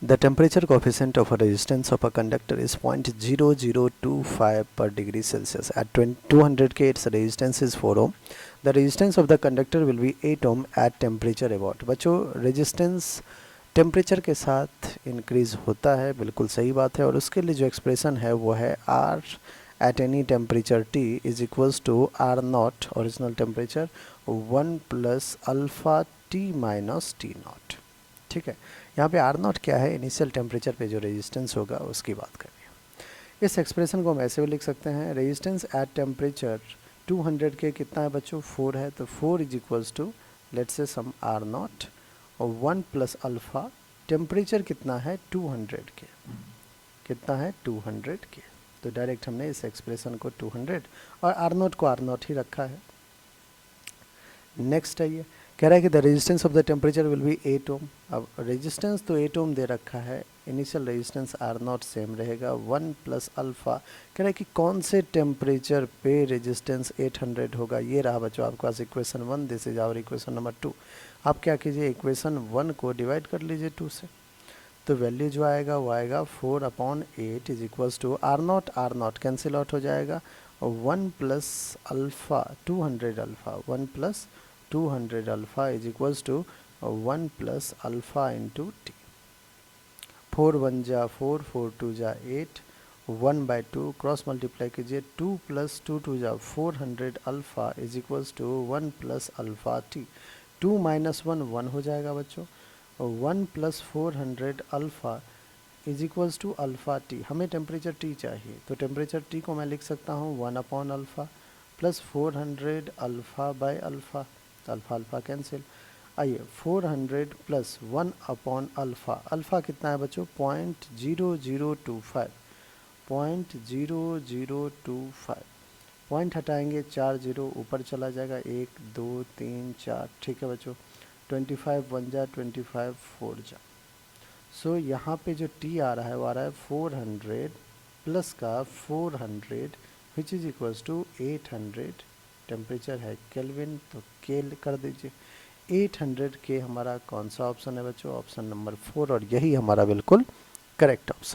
The temperature coefficient of a resistance of a conductor is 0.0025 per degree Celsius. At 200 K, its resistance is 4 ohm. The resistance of the conductor will be 8 ohm at temperature about. बच्चों resistance temperature के साथ increase होता है, बिल्कुल सही बात है, और उसके लिए जो एक्सप्रेशन है वो है R at any temperature T is equals to R not original temperature 1 plus alpha T minus T not. ठीक है, यहाँ पे आर नॉट क्या है, इनिशियल टेम्परेचर पे जो रेजिस्टेंस होगा उसकी बात कर रही है। इस एक्सप्रेशन को हम ऐसे भी लिख सकते हैं, रेजिस्टेंस एट टेम्परेचर 200 के कितना है बच्चों, 4 है, तो 4 is equals to let's say some are not और 1 प्लस अल्फ़ा, टेम्परेचर कितना है 200 के, कितना है 200 के, तो डायरेक्ट हमने इस एक्सप्रेशन को 200 और आर नॉट को आर नॉट ही रखा है। नेक्स्ट है ये कह रहा है कि the resistance of the temperature will be 8 ओम। अब रेजिस्टेंस तो 8 ओम दे रखा है, initial resistance R not same रहेगा 1 प्लस अल्फ़ा। कह रहा है कि कौन से टेम्परेचर पे रेजिस्टेंस 800 होगा, ये रहा बच्चों आपके पास equation 1, this is our equation number 2। आप क्या कीजिए, इक्वेशन 1 को डिवाइड कर लीजिए 2 से, तो वैल्यू जो आएगा वो आएगा 4/8 is equals to R not cancel out हो जाएगा, 1 plus alpha 200 alpha, 1 plus 200 alpha is equals to 1 plus alpha into T. 4 1 जा 4, 4 2 जा 8, 1/2 क्रॉस मल्टीप्लाई कीजिए, 2 प्लस 2 2 जा 400 alpha is equals to 1 plus alpha T. 2 minus 1 1 हो जाएगा बच्चों, 1 plus 400 alpha is equals to alpha T. हमें टेम्परेचर टी चाहिए, तो टेम्परेचर टी को मैं लिख सकता हूँ 1/अल्फ़ा plus 400 alpha by alpha, alpha alpha cancel. आइए 400 प्लस 1/अल्फ़ा, अल्फ़ा कितना है बच्चों 0.0025, 0.0025, पॉइंट हटाएंगे 4 जीरो ऊपर चला जाएगा, 1 2 3 4, ठीक है बच्चों, 25 1 जा 25 4 जा। सो यहाँ पे जो टी आ रहा है वो आ रहा है 400 प्लस का 400 which is equals to 800, temperature है केल्विन तो केल कर दीजिए। 800 के हमारा कौन सा ऑप्शन है बच्चों, ऑप्शन नंबर 4, और यही हमारा बिल्कुल करेक्ट ऑप्शन।